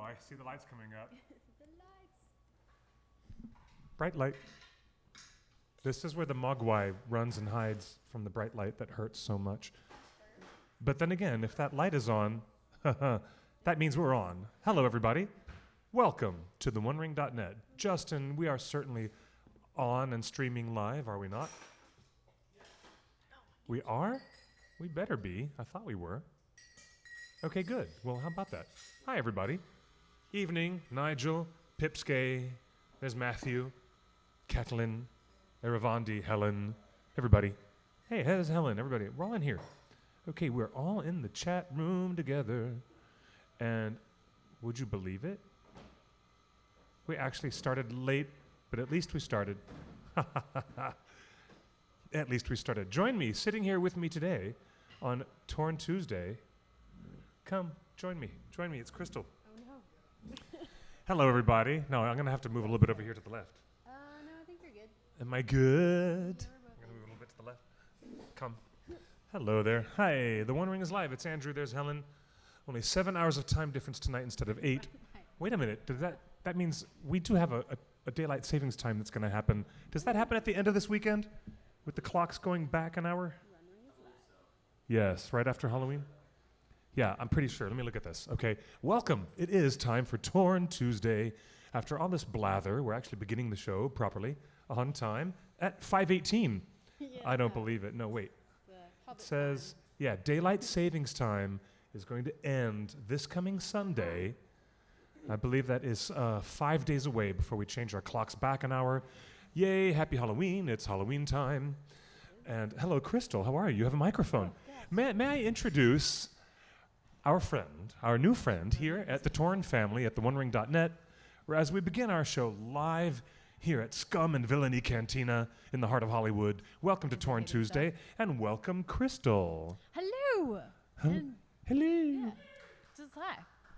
I see the lights coming up. The lights. Bright light. This is where the mogwai runs and hides from the bright light that hurts so much. But then again, if that light is on, that means we're on. Hello, everybody. Welcome to theonering.net. Justin, we are certainly on and streaming live, are we not? We are? We better be. I thought we were. Okay, good. Well, how about that? Hi, everybody. Evening, Nigel, Pipskay, there's Matthew, Catelyn, Eravandi, Helen, everybody. Hey, there's Helen, everybody. We're all in here. Okay, we're all in the chat room together. And would you believe it? We actually started late, but at least we started. At least we started. Join me, sitting here with me today on Torn Tuesday. Come, join me. Join me. It's Crystal. Oh, no. Hello, everybody. No, I'm going to have to move a little bit over here to the left. No, I think you're good. Am I good? I'm going to move a little bit to the left. Come. Hello there. Hi. The One Ring is live. It's Andrew. There's Helen. Only 7 hours of time difference tonight instead of 8. Wait a minute. That means we do have a daylight savings time that's going to happen. Does that happen at the end of this weekend? With the clocks going back an hour? Yes, right after Halloween? Yeah, I'm pretty sure. Let me look at this. Okay, welcome. It is time for Torn Tuesday. After all this blather, we're actually beginning the show properly, on time, at 5:18. Yeah. I don't believe it. No, wait. It says, daylight savings time is going to end this coming Sunday. I believe that is 5 days away before we change our clocks back an hour. Yay, happy Halloween. It's Halloween time. And hello, Crystal. How are you? You have a microphone. May I introduce our friend, our new friend here at the Torn family at theonering.net, as we begin our show live here at Scum and Villainy Cantina in the heart of Hollywood. Welcome to Torn Tuesday, and welcome, Crystal. Hello. Hello. Yeah. Just hi.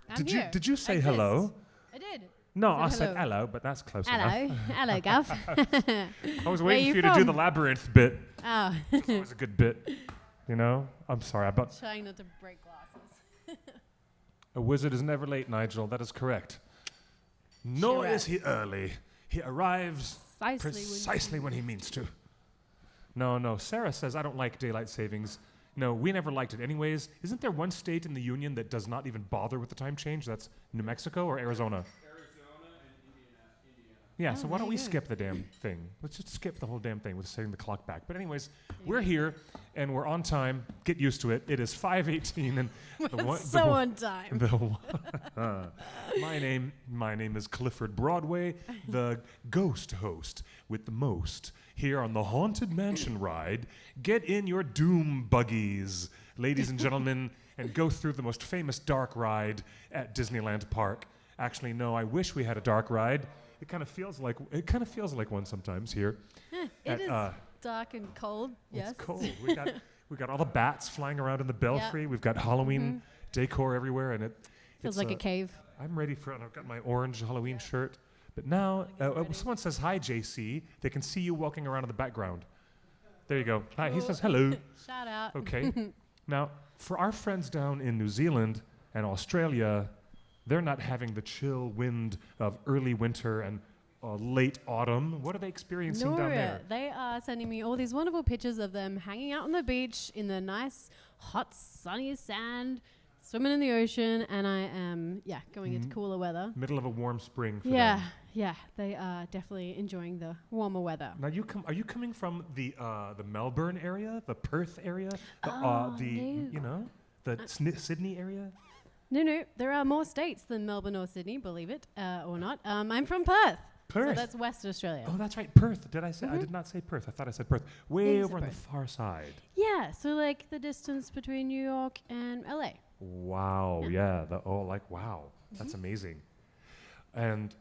I'm here. Did you say Like hello? I did. No, I I said said hello. hello, but that's close Hello. enough. Hello, Gav. I was Where waiting you for you to do from? the labyrinth bit. Oh. It's always a good bit. You know? I'm sorry. Trying not to break glasses. A wizard is never late, Nigel. That is correct. Nor is he early. He arrives precisely when he means to. No. Sarah says, I don't like daylight savings. No, we never liked it anyways. Isn't there one state in the union that does not even bother with the time change? That's New Mexico or Arizona? Arizona and Indiana. Yeah, Oh, so why don't we there you go. skip the damn thing? Let's just skip the whole damn thing with setting the clock back. But anyways, we're here and we're on time. Get used to it. It is 5:18 and On time. my name is Clifford Broadway, the ghost host with the most. Here on the Haunted Mansion ride, get in your doom buggies, ladies and gentlemen, and go through the most famous dark ride at Disneyland Park. Actually, no, I wish we had a dark ride. It kind of feels like one sometimes here. It is dark and cold. Yes. It's cold. We got all the bats flying around in the belfry. We've got Halloween decor everywhere, and it Feels like a cave. I'm ready for it. I've got my orange Halloween shirt. But now, someone says hi, JC. They can see you walking around in the background. There you go. Hi. He says hello. Shout out. Okay. Now, for our friends down in New Zealand and Australia, they're not having the chill wind of early winter and late autumn. What are they experiencing down there? They are sending me all these wonderful pictures of them hanging out on the beach in the nice, hot, sunny sand, swimming in the ocean, and I am, going into cooler weather. Middle of a warm spring for them. Yeah, they are definitely enjoying the warmer weather. Now, are you coming from the Melbourne area, the Perth area, No. the Sydney area? No, there are more states than Melbourne or Sydney, believe it or not. I'm from Perth. Perth. So that's West Australia. Oh, that's right, Perth. Did I say? I did not say Perth. I thought I said Perth. Way you over said on the Perth. far side. Yeah, so like the distance between New York and LA. Wow. Yeah. Wow. That's amazing. And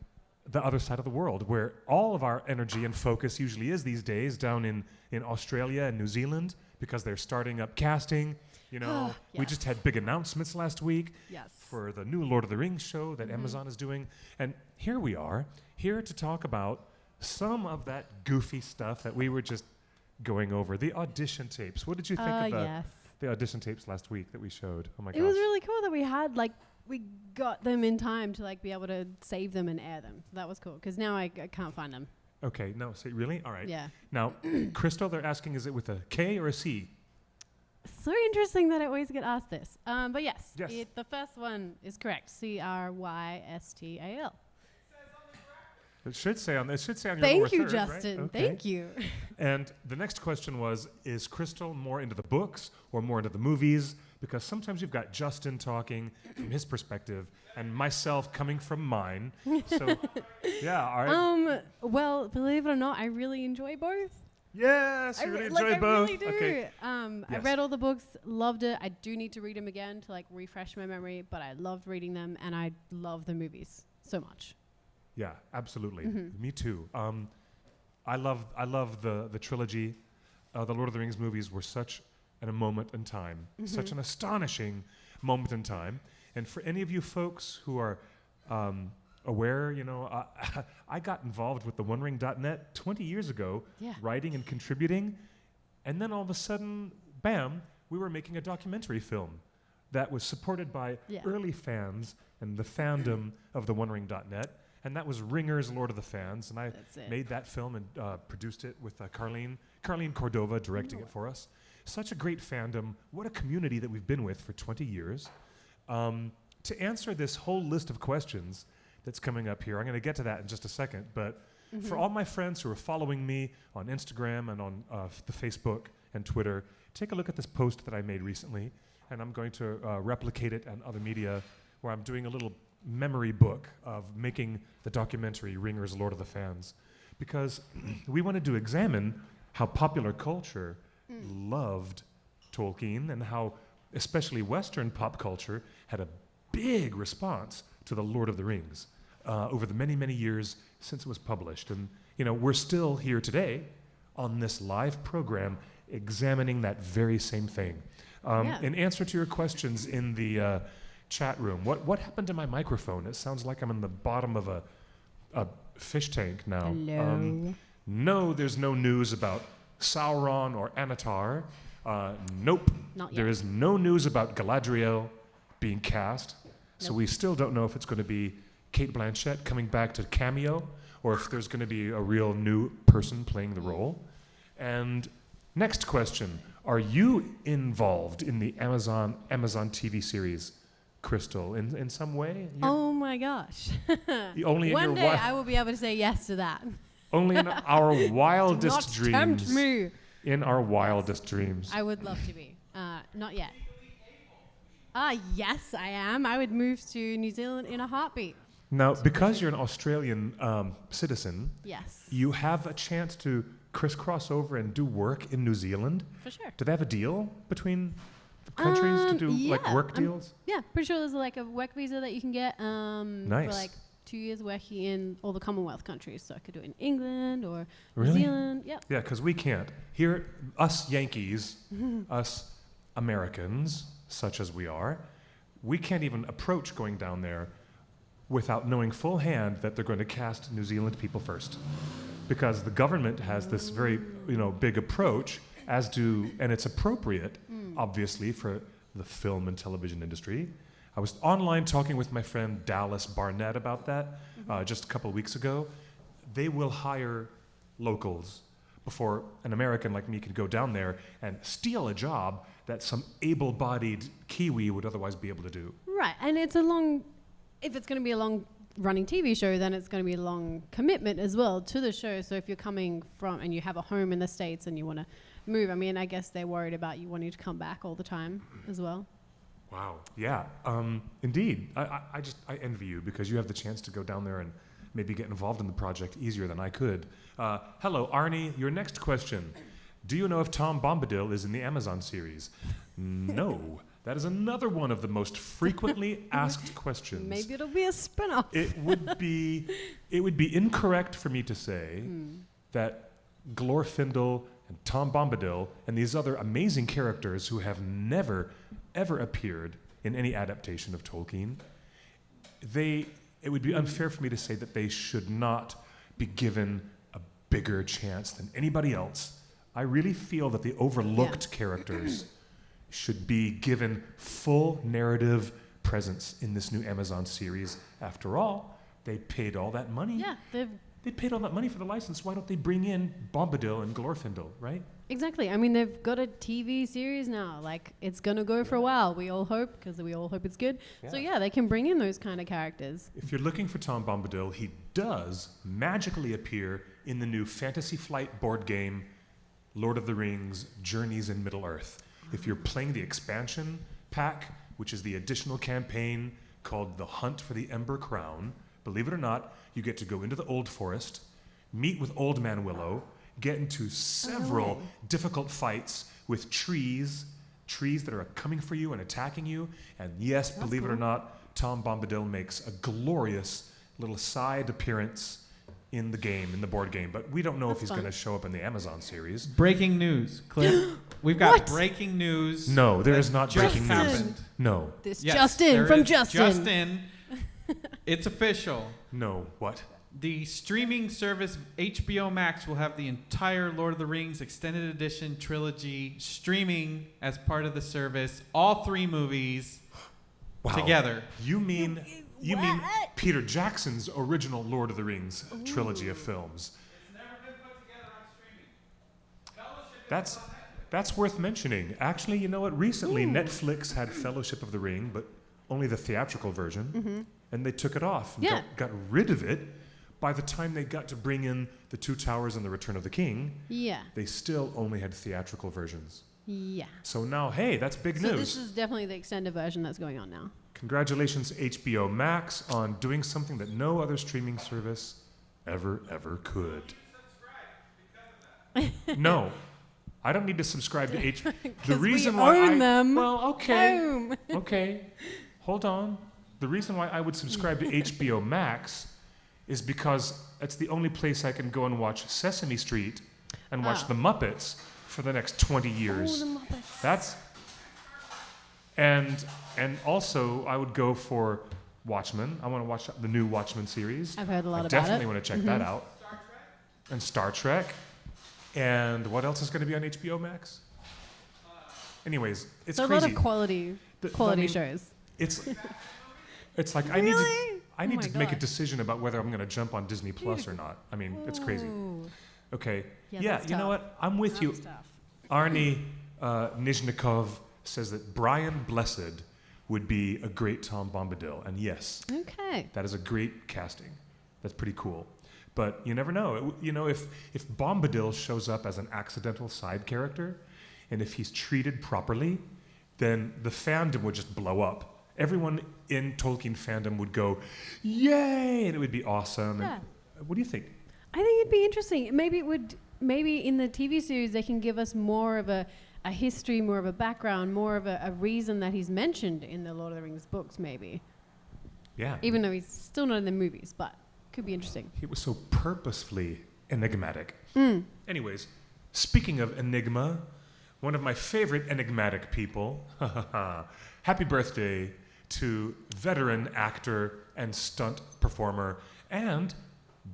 the other side of the world, where all of our energy and focus usually is these days, down in Australia and New Zealand, because they're starting up casting. We Yes. just had big announcements last week Yes. for the new Lord of the Rings show that Amazon is doing. And here we are, here to talk about some of that goofy stuff that we were just going over. The audition tapes. What did you think of Yes. the audition tapes last week that we showed? Oh my gosh. It was really cool that we had we got them in time to like be able to save them and air them. So that was cool because now I can't find them. Okay, no, so really? All right. Yeah. Now, Crystal, they're asking, is it with a K or a C? So interesting that I always get asked this. But yes, Yes. the first one is correct. Crystal. It should say on your Thank lower you, third, Justin. right? Okay. Thank you. And the next question was, is Crystal more into the books or more into the movies? Because sometimes you've got Justin talking from his perspective and myself coming from mine. So, yeah, all right. Well, believe it or not, I really enjoy both. Yes, you really enjoy both. I really do. Okay. I Yes. read all the books, loved it. I do need to read them again to like refresh my memory, but I loved reading them and I love the movies so much. Yeah, absolutely. Me too. I love the trilogy. The Lord of the Rings movies were such a moment in time, such an astonishing moment in time. And for any of you folks who are aware, I got involved with the OneRing.net 20 years ago, Yeah. writing and contributing, and then all of a sudden, bam, we were making a documentary film that was supported by early fans and the fandom of the OneRing.net. And that was Ringer's Lord of the Fans, and I made that film and produced it with Carlene Cordova directing it for us. Such a great fandom. What a community that we've been with for 20 years. To answer this whole list of questions that's coming up here, I'm going to get to that in just a second, but for all my friends who are following me on Instagram and on the Facebook and Twitter, take a look at this post that I made recently, and I'm going to replicate it on other media where I'm doing a little memory book of making the documentary Ringer's Lord of the Fans, because we wanted to examine how popular culture loved Tolkien and how especially Western pop culture had a big response to the Lord of the Rings over the many, many years since it was published. And we're still here today on this live program examining that very same thing. In answer to your questions in the chat room, what happened to my microphone? It sounds like I'm in the bottom of a fish tank now. Hello. No, there's no news about Sauron or Anatar. Nope. Not yet. There is no news about Galadriel being cast. So Nope. we still don't know if it's going to be Cate Blanchett coming back to cameo or if there's going to be a real new person playing the role. And next question, are you involved in the Amazon TV series Crystal in some way? Oh my gosh. Only in One your day I will be able to say yes to that. only in our wildest Not dreams. tempt me. In our wildest dreams. I would love to be. Not yet. Yes, I am. I would move to New Zealand in a heartbeat. Now, because you're an Australian citizen, Yes. you have a chance to crisscross over and do work in New Zealand. For sure. Do they have a deal between the countries to do like yeah, work deals? Yeah, pretty sure there's like a work visa that you can get Nice. for like 2 years working in all the Commonwealth countries. So I could do it in England or Really? New Zealand. Yep. Yeah, because we can't. Here, us Yankees, us Americans, such as we are, we can't even approach going down there without knowing full hand that they're going to cast New Zealand people first. Because the government has this very, big approach, and it's appropriate, obviously, for the film and television industry. I was online talking with my friend Dallas Barnett about that just a couple of weeks ago. They will hire locals before an American like me could go down there and steal a job that some able-bodied Kiwi would otherwise be able to do. Right. And if it's going to be a long running TV show, then it's going to be a long commitment as well to the show. So if you're coming from and you have a home in the States and you want to move, I guess they're worried about you wanting to come back all the time as well. Wow. Yeah. Indeed. I envy you because you have the chance to go down there and maybe get involved in the project easier than I could. Hello, Arnie. Your next question. Do you know if Tom Bombadil is in the Amazon series? No. That is another one of the most frequently asked questions. Maybe it'll be a spin-off. It would be incorrect for me to say that Glorfindel and Tom Bombadil and these other amazing characters who have never, ever appeared in any adaptation of Tolkien, it would be unfair for me to say that they should not be given a bigger chance than anybody else. I really feel that the overlooked characters should be given full narrative presence in this new Amazon series. After all, they paid all that money. Yeah, They paid all that money for the license. Why don't they bring in Bombadil and Glorfindel, right? exactly. I mean, they've got a TV series now. Like, it's going to go for a while. We all hope, because we all hope it's good. So, yeah, they can bring in those kind of characters. If you're looking for Tom Bombadil, he does magically appear in the new Fantasy Flight board game, Lord of the Rings, Journeys in Middle-earth. If you're playing the expansion pack, which is the additional campaign called The Hunt for the Ember Crown, believe it or not, you get to go into the Old Forest, meet with Old Man Willow, get into several difficult fights with trees that are coming for you and attacking you. And yes, believe it or not, Tom Bombadil makes a glorious little side appearance in the game, in the board game. But we don't know if he's going to show up in the Amazon series. Breaking news, Cliff. We've got breaking news. No, there is not just breaking news. happened. No. This Yes, Justin there from is Justin. Justin. It's official. No. What? The streaming service HBO Max will have the entire Lord of the Rings Extended Edition trilogy streaming as part of the service. All 3 movies together. You mean Peter Jackson's original Lord of the Rings trilogy of films? It's never been put together on streaming. Fellowship That's worth mentioning. Actually, you know what? Recently, Netflix had Fellowship of the Ring, but only the theatrical version, and they took it off and got rid of it. By the time they got to bring in The Two Towers and The Return of the King, they still only had theatrical versions. Yeah. So now, hey, that's big So news. this is definitely the extended version that's going on now. Congratulations, HBO Max, on doing something that no other streaming service ever could. No, I don't need to subscribe to HBO. The reason we why own them. Well, okay, Boom. okay, hold on. The reason why I would subscribe to HBO Max is because it's the only place I can go and watch Sesame Street and watch The Muppets for the next 20 years. Oh, the Muppets. That's and also I would go for Watchmen. I want to watch the new Watchmen series. I've heard a lot I about definitely it. want to check that out. And Star Trek. And what else is going to be on HBO Max? Anyways, it's So crazy. a lot of quality I mean, shows. It's like Really? I need Oh to my make a gosh. decision about whether I'm going to jump on Disney Plus or not. I mean, it's crazy. Ooh. Okay. Yeah, Yeah, that's you know tough. what? I'm with you. That's tough. Arnie Nizhnikov says that Brian Blessed would be a great Tom Bombadil. And yes, Okay. that is a great casting. That's pretty cool. But you never know. You know, if Bombadil shows up as an accidental side character, and if he's treated properly, then the fandom would just blow up. Everyone in Tolkien fandom would go, yay, and it would be awesome. Yeah. And what do you think? I think it'd be interesting. Maybe in the TV series they can give us more of a history, more of a background, more of a reason that he's mentioned in the Lord of the Rings books, maybe. Yeah. Even though he's still not in the movies, but could be interesting. He was so purposefully enigmatic. Mm. Anyways, speaking of enigma, one of my favorite enigmatic people, happy birthday to veteran actor and stunt performer and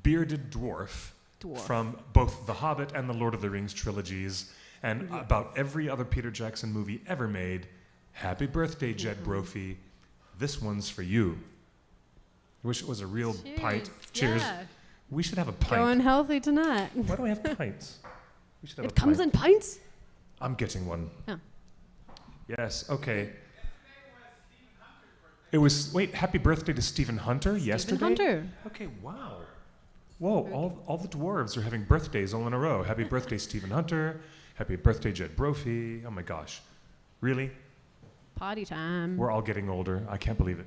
bearded dwarf. From both The Hobbit and the Lord of the Rings trilogies and about every other Peter Jackson movie ever made. Happy birthday, Jed Brophy. This one's for you. I wish it was a real pint. Cheers. Yeah. We should have a pint. Going healthy tonight. Why don't we have pints? We should have It a comes pint. in pints? I'm getting one. Oh. Yes, okay. It was, wait, happy birthday to Stephen Hunter yesterday? Stephen Hunter. Okay, wow. Whoa, all the dwarves are having birthdays all in a row. Happy birthday, Stephen Hunter. Happy birthday, Jed Brophy. Oh my gosh. Really? Party time. We're all getting older. I can't believe it.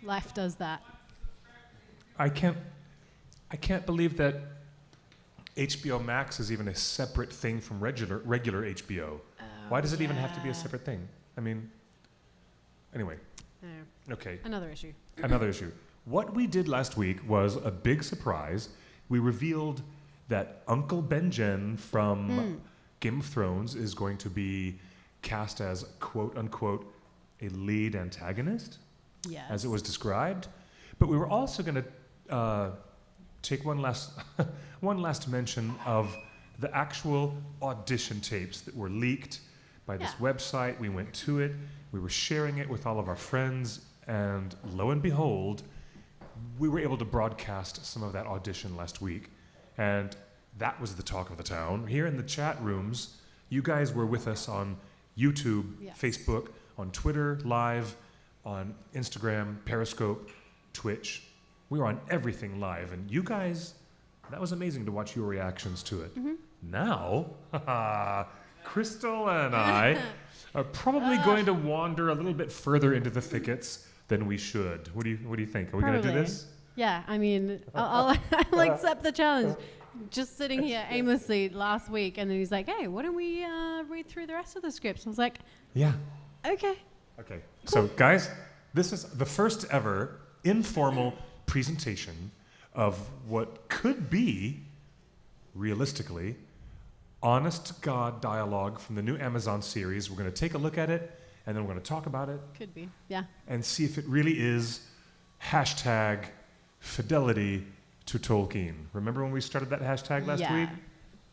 Life does that. I can't believe that HBO Max is even a separate thing from regular HBO. Why does it even have to be a separate thing? I mean, anyway. Okay. Another issue. Another issue. What we did last week was a big surprise. We revealed that Uncle Benjen from Game of Thrones is going to be cast as, quote unquote, a lead antagonist, Yes. as it was described. But we were also going to take one last mention of the actual audition tapes that were leaked by this Yeah. website. We went to it. We were sharing it with all of our friends. And lo and behold, we were able to broadcast some of that audition last week. And that was the talk of the town. Here in the chat rooms, you guys were with us on YouTube, Yes. Facebook, on Twitter, live, on Instagram, Periscope, Twitch. We were on everything live. And you guys, that was amazing to watch your reactions to it. Mm-hmm. Now, Crystal and I are probably going to wander a little bit further into the thickets than we should. What do you think? Are we going to do Probably. this? Yeah, I mean, I'll accept the challenge. Just sitting here aimlessly last week, and then he's like, hey, why don't we read through the rest of the scripts? I was like, Yeah. okay. Okay. So, guys, this is the first ever informal presentation of what could be, realistically, honest to God dialogue from the new Amazon series. We're going to take a look at it, and then we're going to talk about it Could be, yeah. and see if it really is hashtag fidelity to Tolkien. Remember when we started that hashtag last Yeah. week?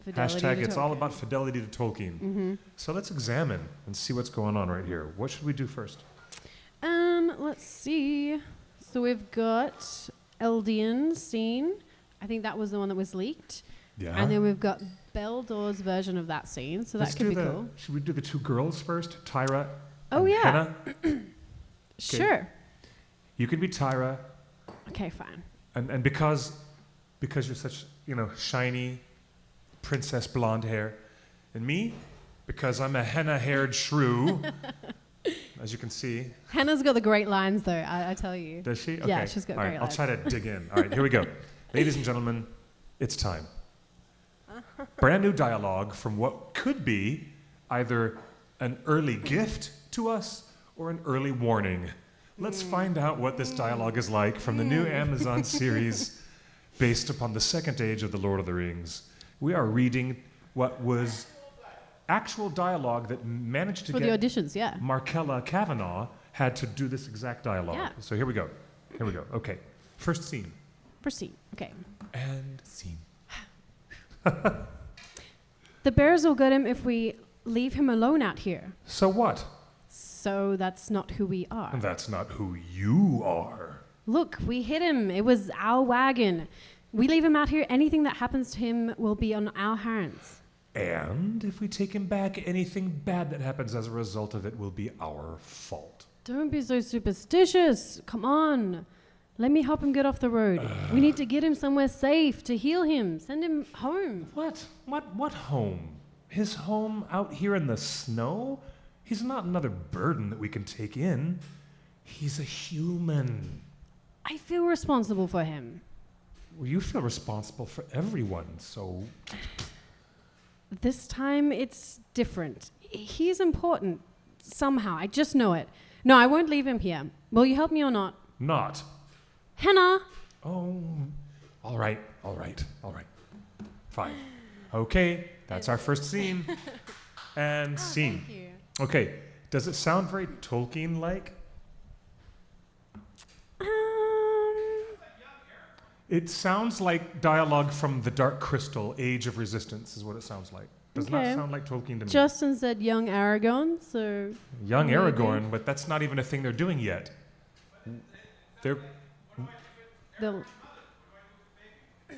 Fidelity Hashtag to it's all Tolkien. about fidelity to Tolkien. Mm-hmm. So let's examine and see what's going on right here. What should we do first? Let's see. So we've got Eldian scene. I think that was the one that was leaked. Yeah. And then we've got Beldor's version of that scene, so Let's that could do be the- cool. Should we do the two girls first? Tyra Oh, and yeah. Henna? Sure. You can be Tyra, Okay, fine. and because you're such, shiny princess blonde hair, and me, because I'm a henna-haired shrew, as you can see. Hannah's got the great lines, though, I tell you. Does she? Okay. Yeah, she's got All right, great I'll lines. try to dig in. All right, here we go. Ladies and gentlemen, it's time. Brand new dialogue from what could be either an early gift to us or an early warning. Let's find out what this dialogue is like from the new Amazon series based upon the second age of the Lord of the Rings. We are reading what was actual dialogue that managed to For the get auditions, yeah. Markella Kavanaugh had to do this exact dialogue. Yeah. So here we go. Okay. First scene. Proceed. Okay. And scene. The bears will get him if we leave him alone out here. So what? So that's not who we are. That's not who you are. Look, we hit him. It was our wagon. We leave him out here. Anything that happens to him will be on our hands. And if we take him back, anything bad that happens as a result of it will be our fault. Don't be so superstitious. Come on. Let me help him get off the road. We need to get him somewhere safe to heal him. Send him home. What home? His home out here in the snow? He's not another burden that we can take in. He's a human. I feel responsible for him. Well, you feel responsible for everyone, so This time it's different. He's important. Somehow. I just know it. No, I won't leave him here. Will you help me or not? not. Hannah! Oh, all right. Fine. Okay, that's our first scene. And scene. Thank you. Okay, does it sound very Tolkien-like? It sounds like dialogue from The Dark Crystal, Age of Resistance is what it sounds like. Does not Okay. sound like Tolkien to me. Justin said young Aragon, so Young maybe. Aragorn, but that's not even a thing they're doing yet. They're they'll.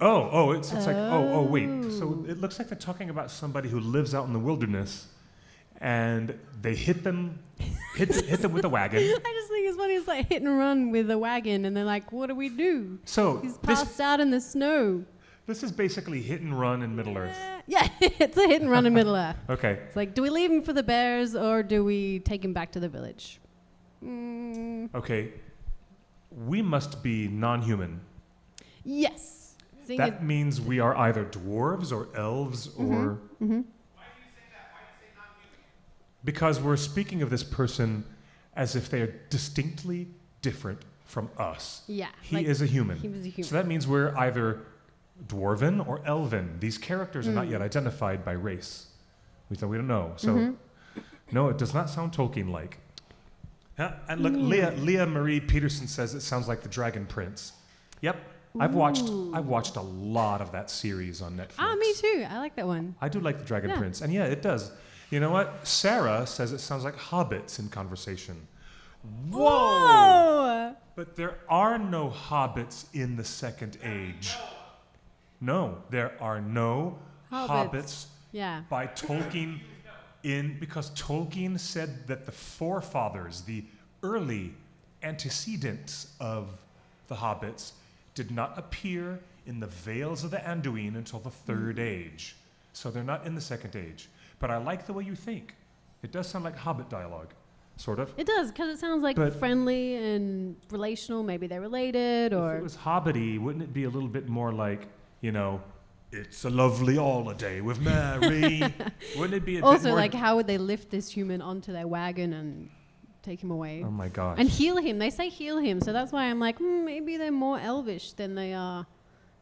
it's like wait. So it looks like they're talking about somebody who lives out in the wilderness, and they hit them with a wagon. I just think it's funny. It's like hit and run with a wagon, and they're like, "What do we do?" So He's passed out in the snow. this is basically hit and run in Middle Earth. Yeah, it's a hit and run in Middle Earth. Okay. It's like, do we leave him for the bears or do we take him back to the village? Okay. We must be non-human. Yes. Seeing That means we are either dwarves or elves or. Because we're speaking of this person as if they are distinctly different from us. yeah, He like, is a human. he was a human. So that means we're either dwarven or elven. These characters are not yet identified by race. We don't know. So, no, it does not sound Tolkien-like. And look, Leah Marie Peterson says it sounds like the Dragon Prince. Yep, I've watched a lot of that series on Netflix. Me too. I like that one. I do like the Dragon Yeah. Prince, and yeah, it does. You know what? Sarah says it sounds like hobbits in conversation. Whoa! But there are no hobbits in the Second Age. No, there are no hobbits Yeah. by Tolkien because Tolkien said that the forefathers, the early antecedents of the hobbits, did not appear in the Vales of the Anduin until the Third Age. So they're not in the Second Age. But I like the way you think. It does sound like hobbit dialogue, sort of. It does, because it sounds like But- friendly and relational. Maybe they're related, If or it was hobbity, wouldn't it be a little bit more like, it's a lovely holiday with Mary? Wouldn't it be a bit also more... like how would they lift this human onto their wagon and take him away Oh my gosh. and heal him? They say heal him, so that's why I'm like, maybe they're more elvish than they are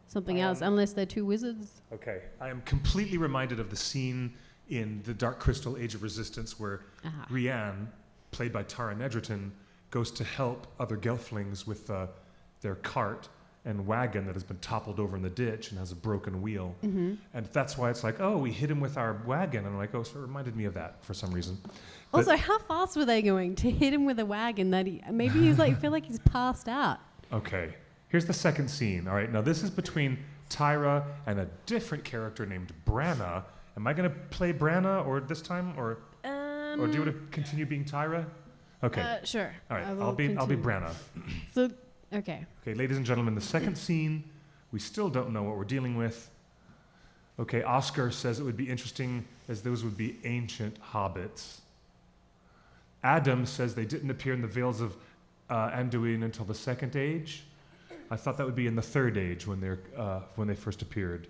something else, unless they're two wizards. Okay, I am completely reminded of the scene in The Dark Crystal Age of Resistance where Rianne, played by Tara Nedgerton, goes to help other Gelflings with their cart and wagon that has been toppled over in the ditch and has a broken wheel. Mm-hmm. And that's why it's like, oh, we hit him with our wagon. And I'm like, oh, so it reminded me of that for some reason. But- Also, how fast were they going to hit him with a wagon that maybe he's like, feel like he's passed out? Okay, here's the second scene. All right, now this is between Tyra and a different character named Branna. Am I going to play Branna or this time, or do you want to continue being Tyra? Okay. Sure. All right. I will I'll be continue. Branna. So, okay. Okay, ladies and gentlemen, the second scene. We still don't know what we're dealing with. Okay, Oscar says it would be interesting as those would be ancient hobbits. Adam says they didn't appear in the Vales of Anduin until the Second Age. I thought that would be in the Third Age when they first appeared.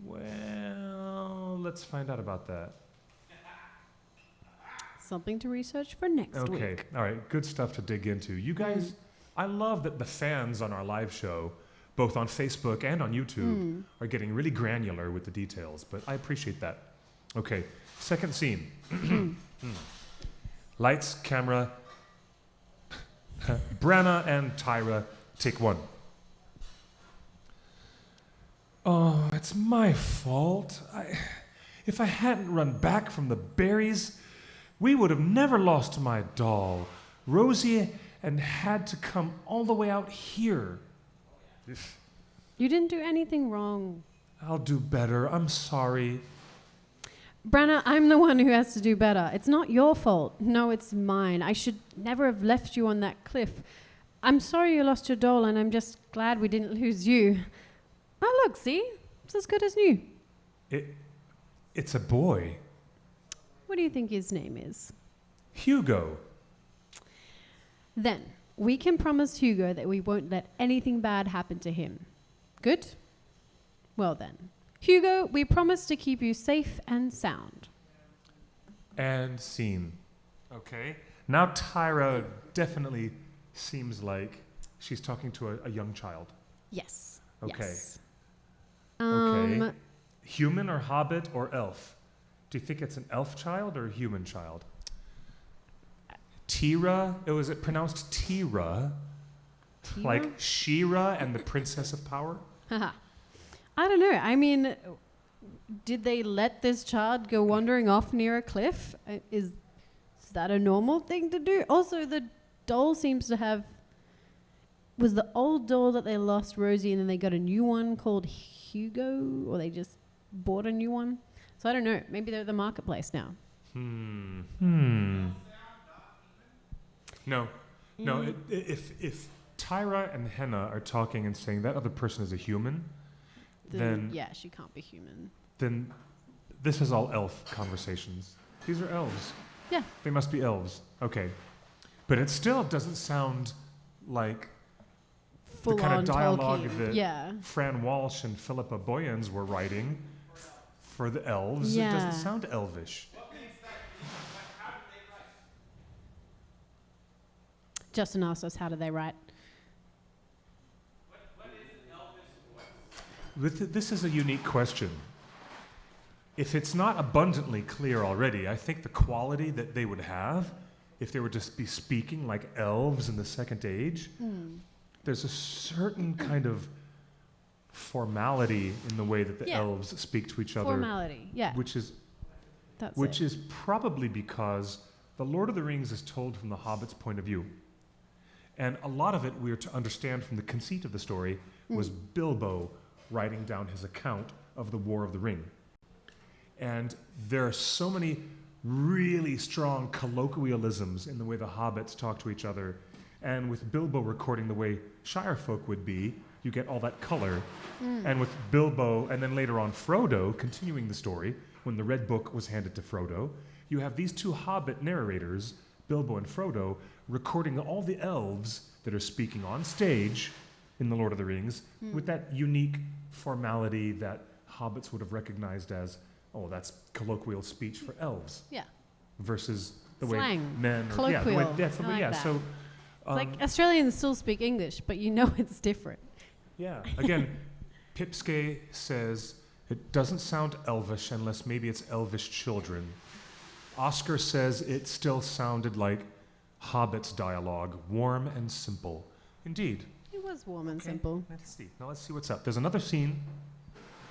Well, let's find out about that. Something to research for next Okay, week. all right, good stuff to dig into. You guys, I love that the fans on our live show, both on Facebook and on YouTube, are getting really granular with the details, but I appreciate that. Okay, second scene. Lights, camera, Branna and Tyra, take one. Oh, it's my fault. If I hadn't run back from the berries, we would have never lost my doll, Rosie, and had to come all the way out here. You didn't do anything wrong. I'll do better. I'm sorry. Branna, I'm the one who has to do better. It's not your fault. No, it's mine. I should never have left you on that cliff. I'm sorry you lost your doll, and I'm just glad we didn't lose you. Oh, look, see? It's as good as new. It's a boy. What do you think his name is? Hugo. Then, we can promise Hugo that we won't let anything bad happen to him. Good? Well then. Hugo, we promise to keep you safe and sound. And scene. Okay. Now Tyra definitely seems like she's talking to a young child. Yes. Okay. Yes. Okay. Human or hobbit or elf? Do you think it's an elf child or a human child? Tira? Was it pronounced Tira? Tira? Like Shira and the Princess of Power? Haha. I don't know. I mean, did they let this child go wandering off near a cliff? Is that a normal thing to do? Also, the doll seems to have... Was the old doll that they lost Rosie and then they got a new one called Hugo? Or they just bought a new one? So I don't know. Maybe they're at the marketplace now. No. If Tyra and Henna are talking and saying that other person is a human, then Yeah, she can't be human. then this is all elf conversations. These are elves. Yeah. They must be elves. Okay. But it still doesn't sound like Full the kind on of dialogue Tolkien. that Yeah. Fran Walsh and Philippa Boyens were writing for the elves. Yeah. It doesn't sound elvish. Justin asked us, how do they write? This is a unique question. If it's not abundantly clear already, I think the quality that they would have, if they were to be speaking like elves in the Second Age, there's a certain kind of formality in the way that the Yeah. elves speak to each other, Formality, yeah. which is That's which it. is probably because The Lord of the Rings is told from the Hobbit's point of view. And a lot of it we are to understand from the conceit of the story was Bilbo writing down his account of the War of the Ring. And there are so many really strong colloquialisms in the way the hobbits talk to each other. And with Bilbo recording the way Shire folk would be, you get all that color. And with Bilbo, and then later on Frodo, continuing the story, when the Red Book was handed to Frodo, you have these two hobbit narrators, Bilbo and Frodo, recording all the elves that are speaking on stage in The Lord of the Rings with that unique formality that hobbits would have recognized as, oh, that's colloquial speech for elves. Yeah. Versus the Slang. way men... Colloquial. Yeah, I like that. so... It's like Australians still speak English, but you know it's different. Yeah. Again, Pipske says, it doesn't sound elvish unless maybe it's elvish children. Oscar says it still sounded like Hobbit's dialogue, warm and simple. Indeed. It was warm and simple. Let's see. Now let's see what's up. There's another scene.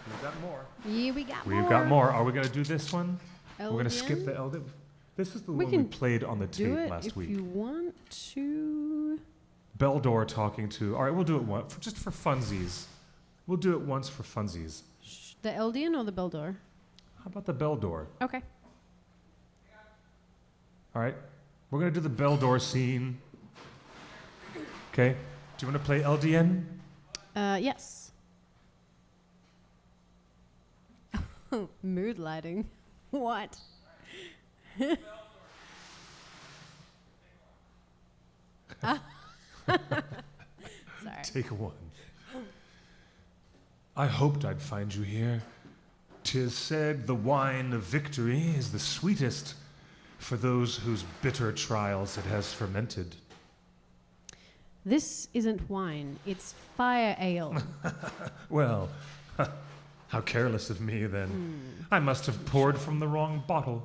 We've got more. Yeah, we got We've got more. Are we going to do this one? We're going to skip Eldian? the Eldian. This is the We one we can played on the Do tape it last if week. you want to. Beldor talking to... All right, we'll do it once, just for funsies. We'll do it once for funsies. The Eldian or the Beldor? How about the Beldor? Okay. All right, we're going to do the Beldor scene. Okay, do you want to play LDN? Yes. Mood lighting. What? Sorry. Take one. I hoped I'd find you here. 'Tis said the wine of victory is the sweetest for those whose bitter trials it has fermented. This isn't wine. It's fire ale. Well, how careless of me then. I must have poured from the wrong bottle.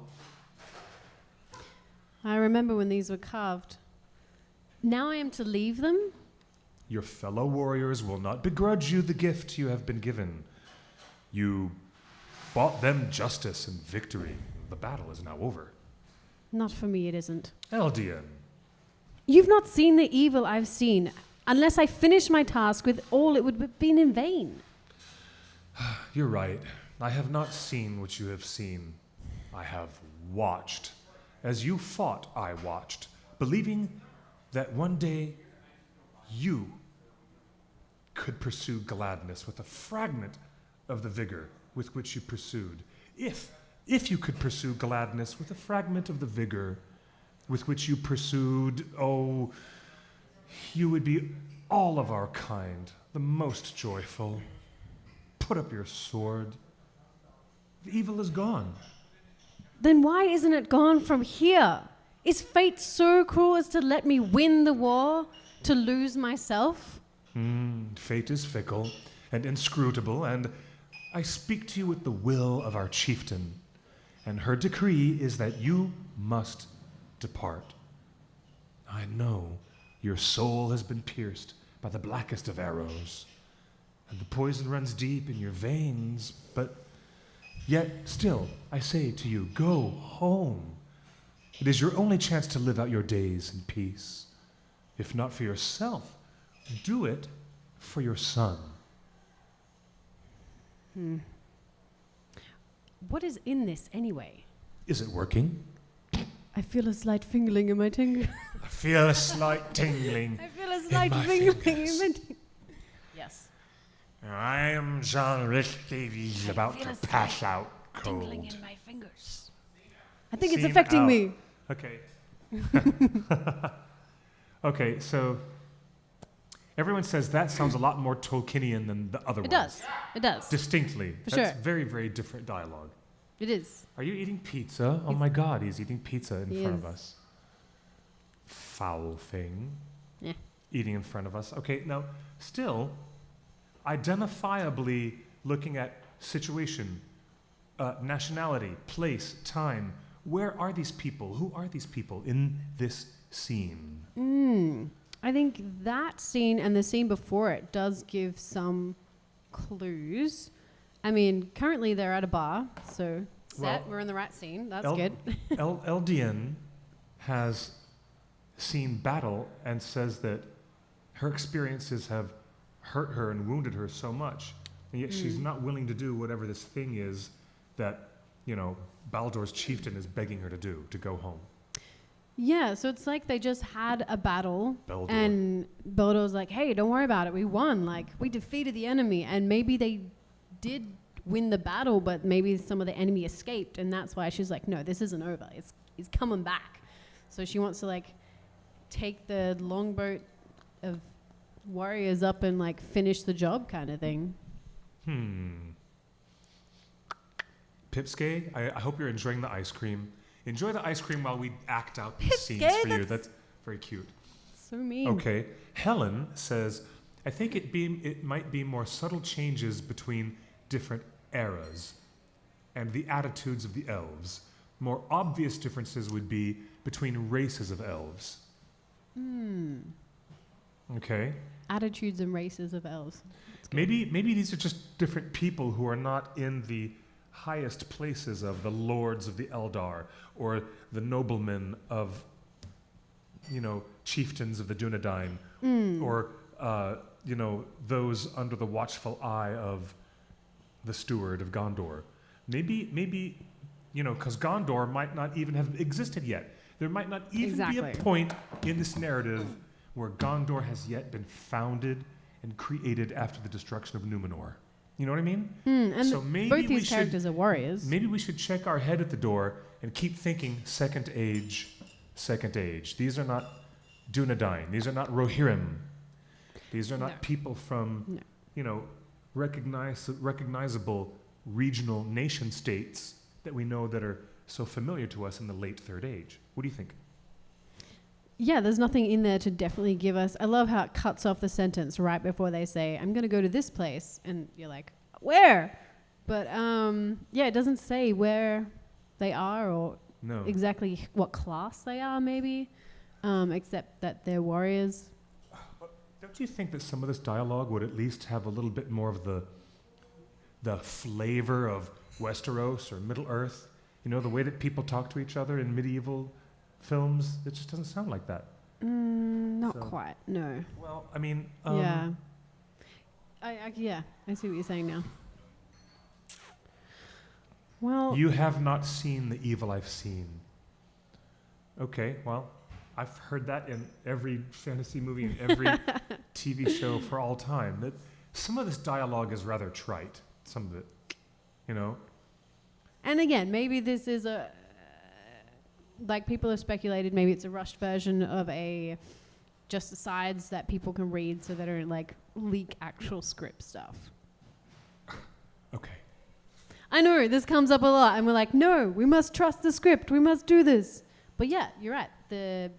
I remember when these were carved. Now I am to leave them? Your fellow warriors will not begrudge you the gift you have been given. You bought them justice and victory. The battle is now over. Not for me, it isn't. Eldian, You've not seen the evil I've seen. Unless I finish my task with all, it would have been in vain. you're right. I have not seen what you have seen. I have watched. As you fought, I watched, believing that one day you could pursue gladness with a fragment of the vigor with which you pursued. If you could pursue gladness with a fragment of the vigor with which you pursued, oh, you would be all of our kind, the most joyful. Put up your sword. The evil is gone. Then why isn't it gone from here? Is fate so cruel as to let me win the war, to lose myself? Fate is fickle and inscrutable, and I speak to you with the will of our chieftain, and her decree is that you must depart. I know your soul has been pierced by the blackest of arrows, and the poison runs deep in your veins, but yet still I say to you, go home. It is your only chance to live out your days in peace. If not for yourself, do it for your son. What is in this anyway? Is it working? I feel a slight fingering in my finger. I feel a slight tingling. I feel a slight my fingering fingers. in my Yes. I am John Rhys Davies, about to pass out cold. my fingers. I think it's Scene affecting out. me. Okay. Okay, so everyone says that sounds a lot more Tolkienian than the other It ones. does. It does. Distinctly. For That's sure. very, very different dialogue. It is. Are you eating pizza? Oh my God, he's eating pizza in He front of is. us. Foul thing. Yeah. Eating in front of us. Okay, now, still, identifiably looking at situation, nationality, place, time. Where are these people? Who are these people in this scene? I think that scene and the scene before it does give some clues. I mean, currently they're at a bar, so set. Well, We're in the right scene. That's El- good. LDN has seen battle and says that her experiences have hurt her and wounded her so much, and yet she's not willing to do whatever this thing is that, Baldur's chieftain is begging her to do, to go home. Yeah, so it's like they just had a battle, Beldor. and Beldor's like, hey, don't worry about it. We won. Like, we defeated the enemy. And maybe they did win the battle, but maybe some of the enemy escaped, and that's why she's like, no, this isn't over. It's coming back. So she wants to, like, take the longboat of warriors up and, like, finish the job kind of thing. Pipsquet, I hope you're enjoying the ice cream. Enjoy the ice cream while we act out these scenes Pipsquet, for you. That's very cute. So mean. Okay. Helen says, I think it might be more subtle changes between different eras and the attitudes of the elves. More obvious differences would be between races of elves. Okay. Attitudes and races of elves. Maybe these are just different people who are not in the highest places of the lords of the Eldar or the noblemen of, chieftains of the Dunedain or, those under the watchful eye of the steward of Gondor. Maybe, because Gondor might not even have existed yet. There might not even be a point in this narrative where Gondor has yet been founded and created after the destruction of Numenor. You know what I mean? And So maybe both we these should- characters are warriors. Maybe we should check our head at the door and keep thinking second age. These are not Dunedain. These are not Rohirrim. These are not No. people from, recognizable regional nation states that we know that are so familiar to us in the late Third Age. What do you think? Yeah, there's nothing in there to definitely give us. I love how it cuts off the sentence right before they say, I'm going to go to this place. And you're like, where? But it doesn't say where they are or No. exactly what class they are, maybe, except that they're warriors. Don't you think that some of this dialogue would at least have a little bit more of the flavor of Westeros or Middle Earth? The way that people talk to each other in medieval films, it just doesn't sound like that. Not So- quite, no. Well, I mean, Yeah. I see what you're saying now. Well, you have not seen the evil I've seen. Okay, well, I've heard that in every fantasy movie and every TV show for all time. That some of this dialogue is rather trite. Some of it, and again, maybe this is like people have speculated, maybe it's a rushed version of just asides that people can read so they don't like leak actual script stuff. Okay. I know this comes up a lot and we're like, no, we must trust the script. We must do this. But yeah, you're right. The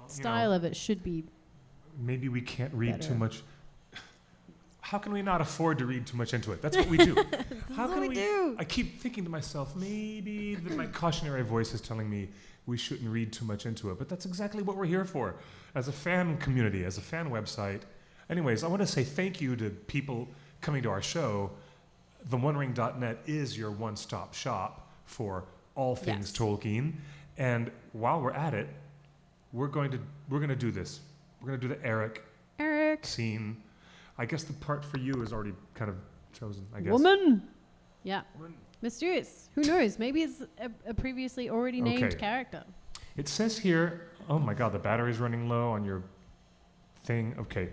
style of it should be maybe we can't read better. too much. How can we not afford to read too much into it? That's what we do. How what can we do. I keep thinking to myself, maybe my cautionary voice is telling me we shouldn't read too much into it, but that's exactly what we're here for, as a fan community, as a fan website. Anyways, I want to say thank you to people coming to our show. TheOneRing.net is your one-stop shop for all things Yes. Tolkien, and while we're at it, we're going to do this. We're going to do the Eric scene. I guess the part for you is already kind of chosen, I guess. Woman. Yeah. Woman. Mysterious. Who knows? Maybe it's a previously already named Okay. character. It says here, oh my God, the battery's running low on your thing. Okay.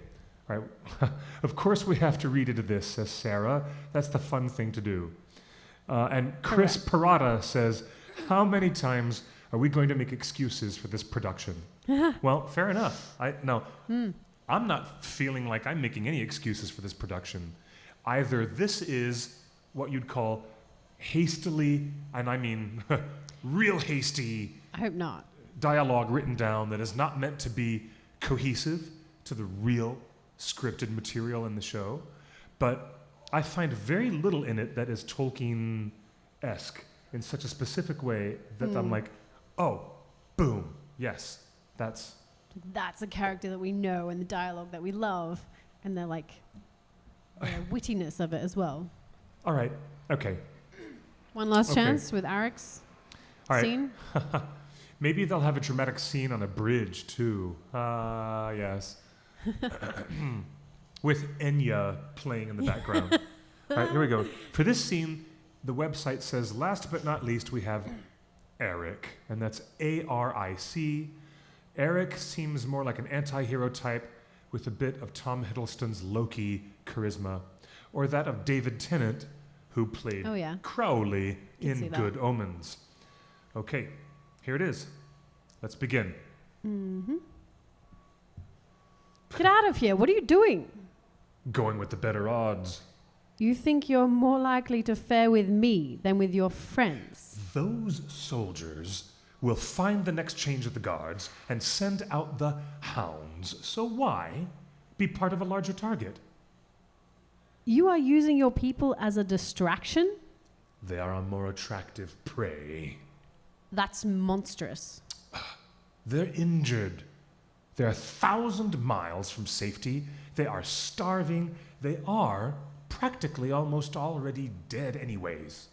All right. Of course we have to read into this, says Sarah. That's the fun thing to do. And Chris Parada says, how many times are we going to make excuses for this production? Well, fair enough. I'm not feeling like I'm making any excuses for this production. Either this is what you'd call hastily, and I mean real hasty, I hope not. dialogue written down that is not meant to be cohesive to the real scripted material in the show, but I find very little in it that is Tolkien-esque in such a specific way that I'm like, oh, boom, yes, that's That's a character that we know and the dialogue that we love, and the wittiness of it as well. all right, okay. One last Okay. chance with Arek's All right. scene. Maybe they'll have a dramatic scene on a bridge too. Yes. With Enya playing in the background. All right, here we go. For this scene, the website says, last but not least, we have Eric, and that's A-R-I-C. Eric seems more like an anti-hero type with a bit of Tom Hiddleston's Loki charisma, or that of David Tennant, who played Oh, yeah. Crowley Can see in that. Good Omens. Okay, here it is. Let's begin. Get out of here. What are you doing? Going with the better odds. You think you're more likely to fare with me than with your friends? Those soldiers will find the next change of the guards and send out the hounds. So why be part of a larger target? You are using your people as a distraction? They are a more attractive prey. That's monstrous. They're injured. They're 1,000 miles from safety. They are starving. They are practically almost already dead anyways.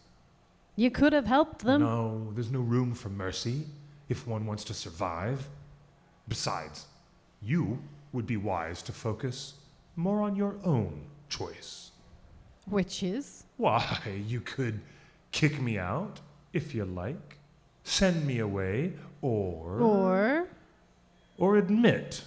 You could have helped them. No, there's no room for mercy if one wants to survive. Besides, you would be wise to focus more on your own choice. Which is? Why, you could kick me out if you like, send me away, or admit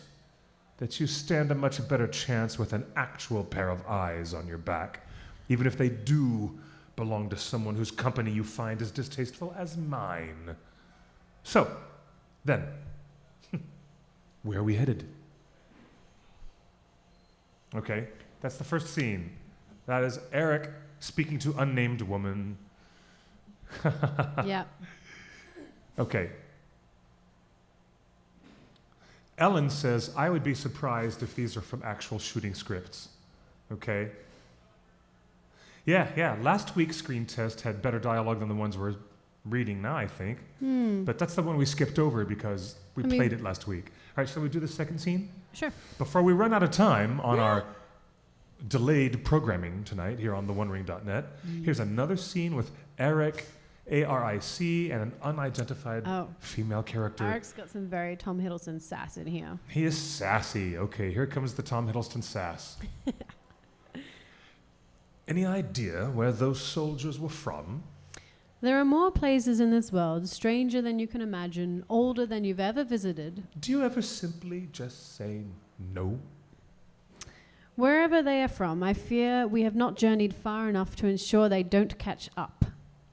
that you stand a much better chance with an actual pair of eyes on your back, even if they do belong to someone whose company you find as distasteful as mine. So, then, where are we headed? Okay, that's the first scene. That is Eric speaking to unnamed woman. Yeah. Okay. Ellen says, I would be surprised if these are from actual shooting scripts. Okay? Yeah. Last week's screen test had better dialogue than the ones we're reading now, I think. But that's the one we skipped over because we played it last week. All right, shall we do the second scene? Sure. Before we run out of time on our delayed programming tonight here on theonering.net, here's another scene with Eric, A-R-I-C, and an unidentified female character. Arek's got some very Tom Hiddleston sass in here. He is sassy. Okay, here comes the Tom Hiddleston sass. Any idea where those soldiers were from? There are more places in this world, stranger than you can imagine, older than you've ever visited. Do you ever simply just say no? Wherever they are from, I fear we have not journeyed far enough to ensure they don't catch up.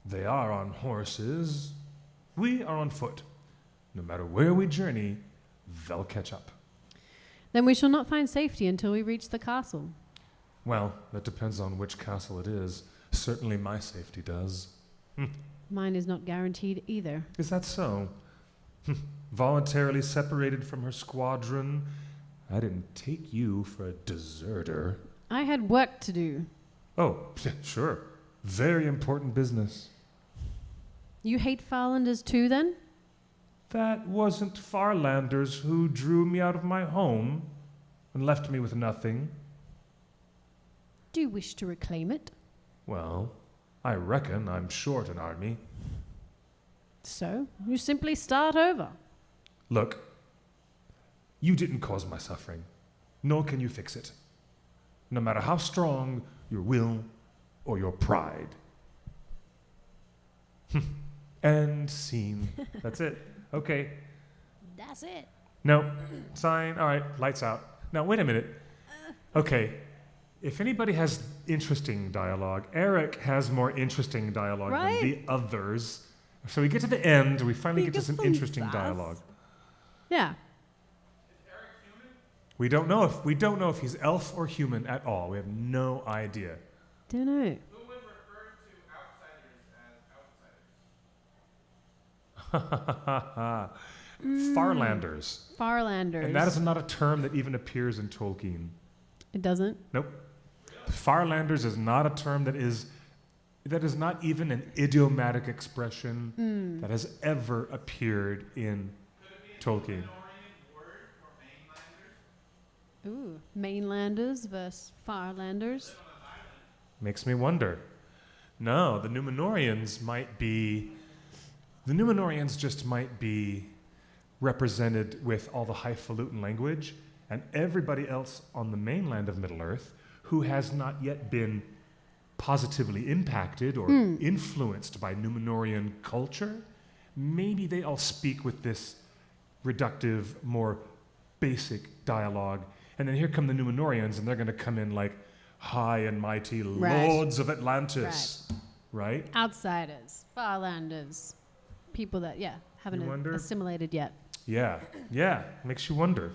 They are on horses. We are on foot. No matter where we journey, they'll catch up. Then we shall not find safety until we reach the castle. Well, that depends on which castle it is. Certainly my safety does. Mine is not guaranteed either. Is that so? Voluntarily separated from her squadron. I didn't take you for a deserter. I had work to do. Oh, sure. Very important business. You hate Farlanders too, then? That wasn't Farlanders who drew me out of my home and left me with nothing. Do you wish to reclaim it? Well, I reckon I'm short an army. So, you simply start over. Look, you didn't cause my suffering, nor can you fix it. No matter how strong your will or your pride. End scene. That's it. Okay. That's it. No. Sign. All right. Lights out. Now, wait a minute. Okay. If anybody has interesting dialogue, Eric has more interesting dialogue Right? than the others. So we get to the end, we finally He get to gets some some interesting sass. dialogue. Yeah. We don't know if he's elf or human at all. We have no idea. Don't know. Who would refer to outsiders as outsiders? Farlanders. Farlanders. And that is not a term that even appears in Tolkien. It doesn't? Nope. Farlanders is not a term that is not even an idiomatic expression that has ever appeared in Tolkien. Ooh. Mainlanders versus Farlanders. Makes me wonder. No, the Numenorians might be. The Numenorians just might be represented with all the highfalutin language, and everybody else on the mainland of Middle-earth who has not yet been positively impacted or influenced by Numenorian culture, maybe they all speak with this reductive, more basic dialogue. And then here come the Numenorians, and they're going to come in like high and mighty lords of Atlantis, right? Outsiders, farlanders, people that, haven't assimilated yet. Yeah, makes you wonder.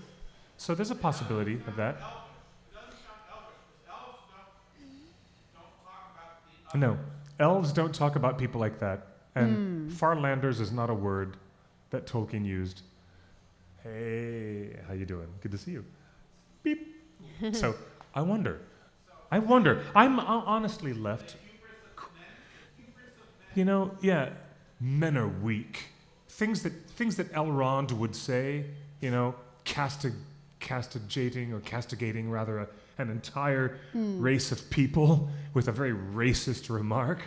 So there's a possibility of that. No, elves don't talk about people like that. And Farlanders is not a word that Tolkien used. Hey, how you doing? Good to see you. Beep. So I wonder. I'm honestly left. Men are weak. Things that Elrond would say, castigating rather an entire race of people with a very racist remark.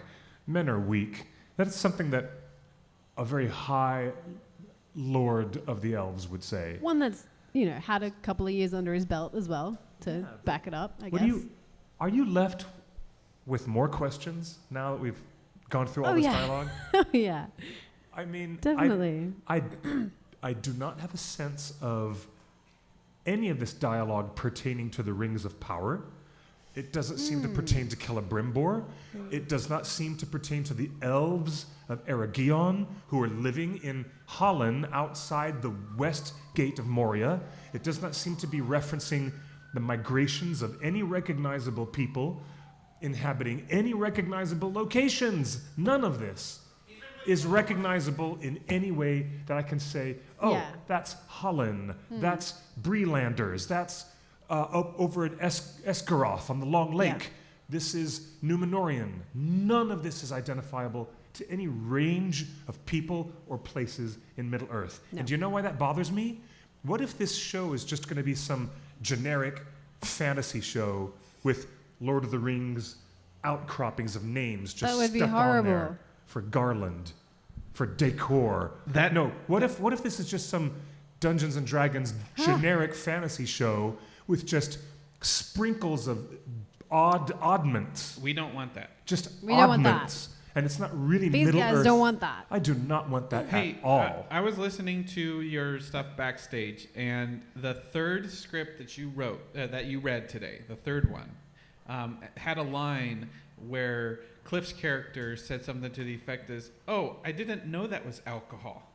Men are weak. That's something that a very high lord of the elves would say. One that's, had a couple of years under his belt as well to back it up, I guess. Are you left with more questions now that we've gone through all this dialogue? Yeah. I mean, definitely. I do not have a sense of any of this dialogue pertaining to the Rings of Power. It doesn't seem to pertain to Celebrimbor. It does not seem to pertain to the elves of Eregion who are living in Holland outside the west gate of Moria. It does not seem to be referencing the migrations of any recognizable people inhabiting any recognizable locations. None of this is recognizable in any way that I can say, that's Holland, that's Brelanders, that's over at Esgaroth on the Long Lake. Yeah. This is Numenorian. None of this is identifiable to any range of people or places in Middle-earth. No. And do you know why that bothers me? What if this show is just going to be some generic fantasy show with Lord of the Rings outcroppings of names just that would be stuck horrible. on there for garland, for decor? What if this is just some Dungeons and Dragons generic fantasy show with just sprinkles of oddments? We don't want that. Just We don't want oddments. And it's not really These Middle-earth. guys don't want that. I do not want that Hey, at all. I was listening to your stuff backstage, and the third script that you wrote, that you read today, the third one, had a line where Cliff's character said something to the effect as, "Oh, I didn't know that was alcohol."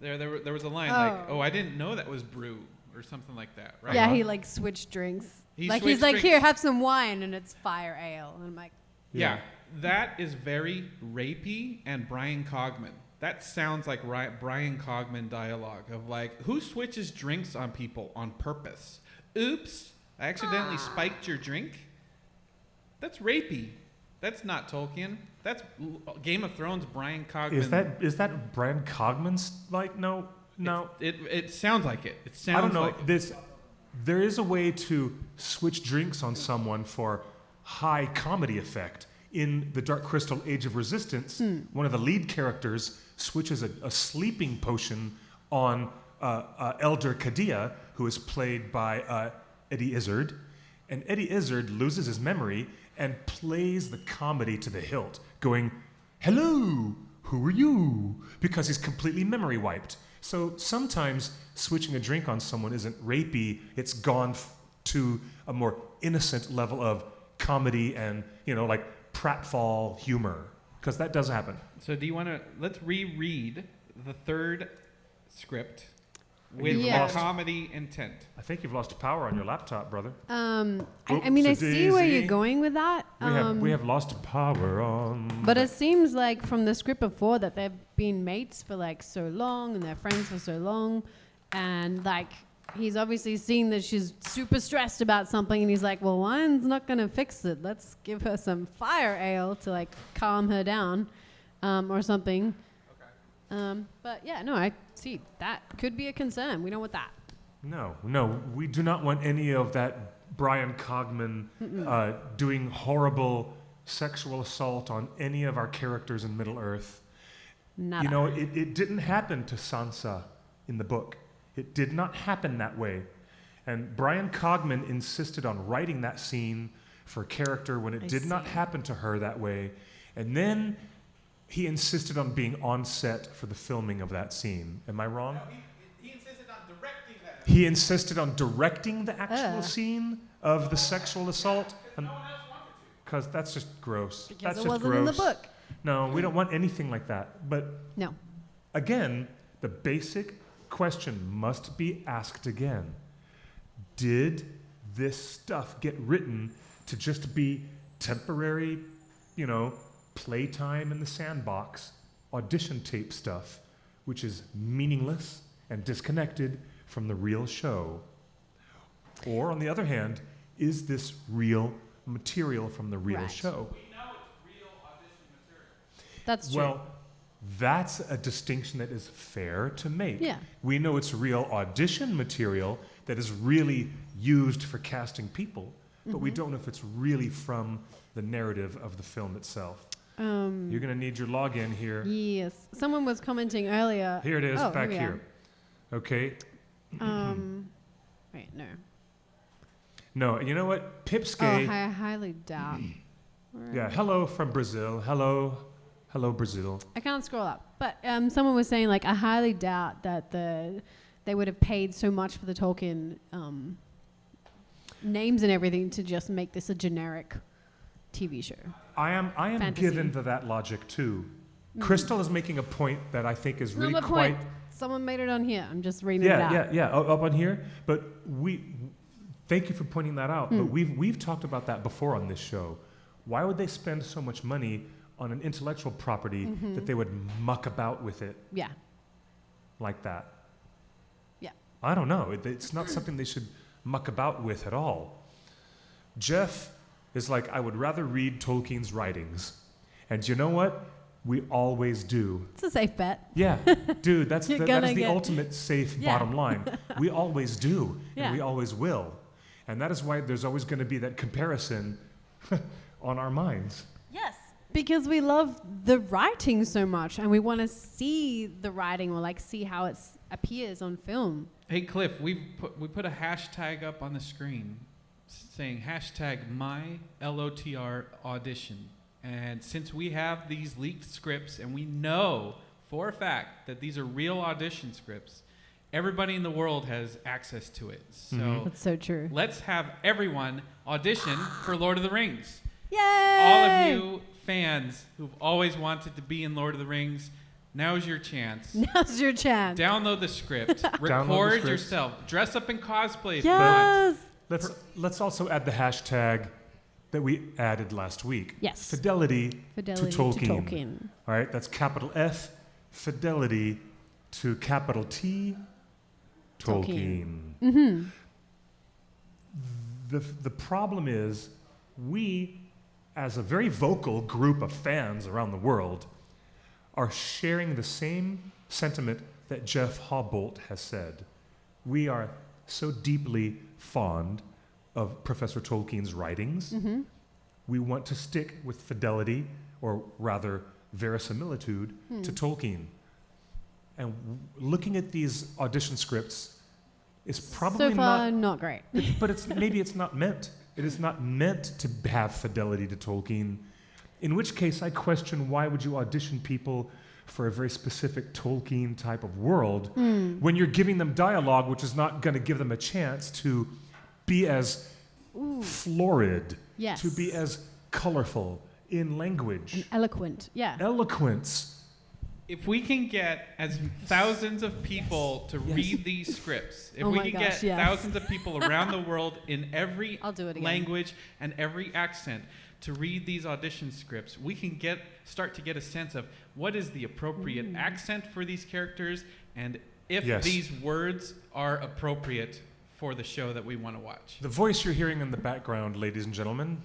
There was a line like, "Oh, I didn't know that was brew," or something like that, right? Yeah, he switched drinks. He's like, drinks. "Here, have some wine," and it's fire ale. And I'm like, Yeah, that is very rapey and Brian Cogman. That sounds like Brian Cogman dialogue of like, who switches drinks on people on purpose? Oops, I accidentally spiked your drink. That's rapey. That's not Tolkien. That's Game of Thrones Brian Cogman. Is that Brian Cogman's no? It sounds like it. It sounds I don't know. like There is a way to switch drinks on someone for high comedy effect. In the Dark Crystal Age of Resistance, one of the lead characters switches a sleeping potion on Elder Kadia, who is played by Eddie Izzard. And Eddie Izzard loses his memory and plays the comedy to the hilt, going, "Hello, who are you?" Because he's completely memory wiped. So sometimes switching a drink on someone isn't rapey. It's gone to a more innocent level of comedy and, like pratfall humor, because that does happen. So do you want to, let's reread the third script with comedy intent. I think you've lost power on your laptop, brother. I see where you're going with that. We have lost power on. But it seems like from the script before that they've been mates for so long and they're friends for so long, and he's obviously seen that she's super stressed about something, and he's like, well, wine's not gonna fix it. Let's give her some fire ale to calm her down, or something. Okay. But yeah, no, I see that could be a concern. We don't want that. No, we do not want any of that Brian Cogman doing horrible sexual assault on any of our characters in Middle-earth. Nada. You know, it didn't happen to Sansa in the book. It did not happen that way. And Brian Cogman insisted on writing that scene for a character when it did not happen to her that way. And then he insisted on being on set for the filming of that scene. Am I wrong? No, he insisted on directing that. He insisted on directing the actual scene of the sexual assault. No one else wanted to. Because that's just gross. Because That's it just wasn't gross. in the book. No, we don't want anything like that. But No. again, the basic question must be asked again. Did this stuff get written to just be temporary, you know, playtime in the sandbox, audition tape stuff, which is meaningless and disconnected from the real show? Or, on the other hand, is this real material from the real Right. show? We know it's real audition material. That's true. Well, that's a distinction that is fair to make. Yeah. We know it's real audition material that is really used for casting people, but we don't know if it's really from the narrative of the film itself. You're going to need your login here. Yes. Someone was commenting earlier. Here it is, Oh, back we here. Okay. Wait, no. No, you know what? Oh, Pipsky. I highly doubt. Yeah, hello from Brazil. Hello. Hello, Brazil. I can't scroll up. But someone was saying, like, I highly doubt that they would have paid so much for the Tolkien names and everything to just make this a generic TV show. I am Fantasy. given to that logic too. Crystal is making a point that I think is really Another quite... point. Someone made it on here. I'm just reading it out. Yeah, up on here. But thank you for pointing that out. But we've talked about that before on this show. Why would they spend so much money on an intellectual property that they would muck about with it Yeah. like that? Yeah. I don't know. It's not something they should muck about with at all. Jeff is like, I would rather read Tolkien's writings. And you know what? We always do. It's a safe bet. Yeah, dude, that You're is gonna the get- ultimate safe Yeah. bottom line. We always do, Yeah. and we always will. And that is why there's always going to be that comparison on our minds. Yes. Because we love the writing so much and we want to see the writing or like see how it appears on film. Hey Cliff, we put a hashtag up on the screen saying hashtag my LOTR audition. And since we have these leaked scripts and we know for a fact that these are real audition scripts, everybody in the world has access to it. So That's so true. let's have everyone audition for Lord of the Rings. Yay! All of you fans who've always wanted to be in Lord of the Rings, now's your chance. Now's your chance. Download the script. Download Record the script. yourself. Dress up in cosplay if you want. Yes. Let's also add the hashtag that we added last week. Yes. Fidelity to Tolkien. All right, that's capital F, fidelity to capital T, Tolkien. Mm-hmm. The problem is we, as a very vocal group of fans around the world, are sharing the same sentiment that Jeff Hawbolt has said. We are so deeply fond of Professor Tolkien's writings. Mm-hmm. We want to stick with fidelity, or rather verisimilitude, to Tolkien. And looking at these audition scripts is probably So far, not great. but maybe it's not meant. It is not meant to have fidelity to Tolkien. In which case, I question why would you audition people for a very specific Tolkien type of world when you're giving them dialogue which is not going to give them a chance to be as florid, Yes. to be as colorful in language, And eloquent. Yeah. eloquence. If we can get as thousands of people to Yes. read these scripts, if Oh we my can gosh, get yes. thousands of people around the world in every I'll do it again. language and every accent to read these audition scripts, we can start to get a sense of what is the appropriate accent for these characters and if Yes. these words are appropriate for the show that we want to watch. The voice you're hearing in the background, ladies and gentlemen,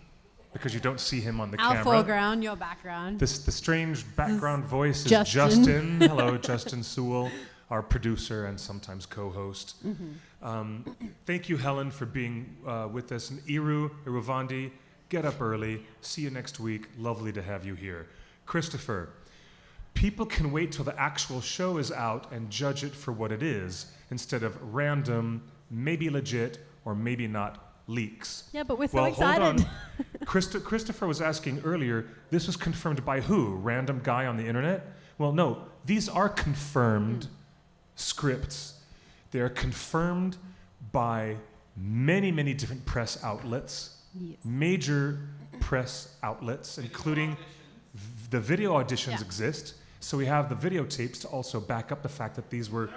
because you don't see him on the Our camera. foreground, your background. The strange background voice is Justin. Justin. Hello, Justin Sewell, our producer and sometimes co-host. Thank you, Helen, for being with us. And Iruvandi, Get up early. See you next week. Lovely to have you here. Christopher, people can wait till the actual show is out and judge it for what it is, instead of random, maybe legit, or maybe not leaks. Yeah, but we're so Well, excited. hold on. Christopher was asking earlier, this was confirmed by who? Random guy on the internet? Well, no, these are confirmed scripts. They are confirmed by many, many different press outlets, Yes. major press outlets, including the video auditions Yeah. exist. So we have the videotapes to also back up the fact that these were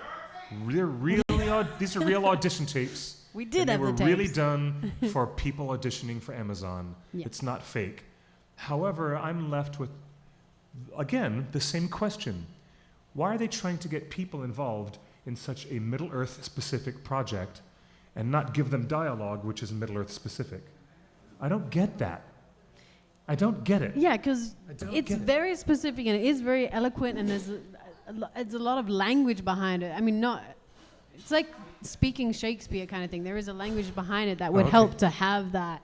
these are real audition tapes. We did and have they the were tapes. really done for people auditioning for Amazon. Yeah. It's not fake. However, I'm left with, again, the same question. Why are they trying to get people involved in such a Middle-earth specific project and not give them dialogue which is Middle-earth specific? I don't get that. I don't get it. Yeah, because I don't it's get it. very specific and it is very eloquent, and there's it's a lot of language behind it. I mean, it's like speaking Shakespeare kind of thing. There is a language behind it that would okay. help to have that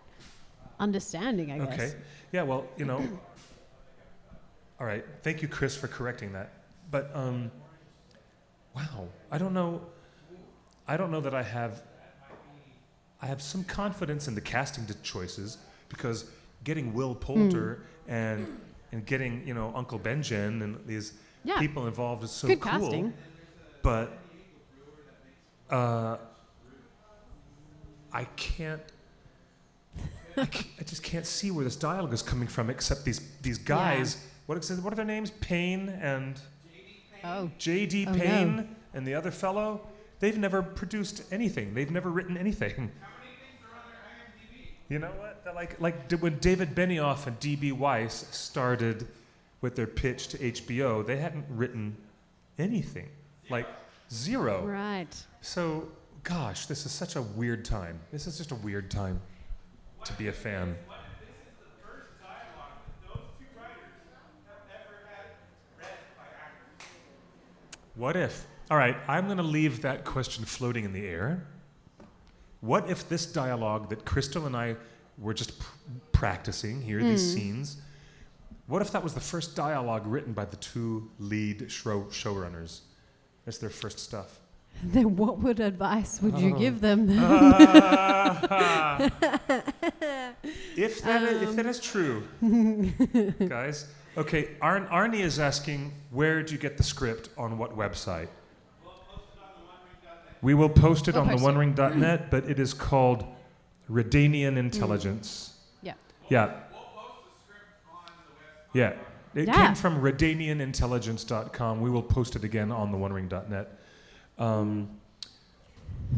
understanding, I guess. Okay. Yeah, well, all right. Thank you, Chris, for correcting that. But, wow. I don't know that I have some confidence in the casting choices, because getting Will Poulter and getting, Uncle Benjen and these Yeah. people involved is so Good cool. casting. But I just can't see where this dialogue is coming from, except these guys. What are their names? Payne and Oh. J.D. Oh, Payne no. and the other fellow. They've never produced anything. They've never written anything. You know what? They're like when David Benioff and D.B. Weiss started with their pitch to HBO, they hadn't written anything. Like zero. Right. So, gosh, this is such a weird time. This is just a weird time to be a fan. What if this is the first dialogue that those two writers have ever had read by actors? What if? All right, I'm going to leave that question floating in the air. What if this dialogue that Crystal and I were just practicing here, these scenes, what if that was the first dialogue written by the two lead showrunners? That's their first stuff. Then what advice would you give them? If that is true, guys. Okay, Arnie is asking, where do you get the script on what website? We will post it on the OneRing.net, but it is called Redanian Intelligence. Yeah. Yeah. We'll post the script on the website. Yeah. It Yeah. came from RedanianIntelligence.com. We will post it again on the OneRing.net.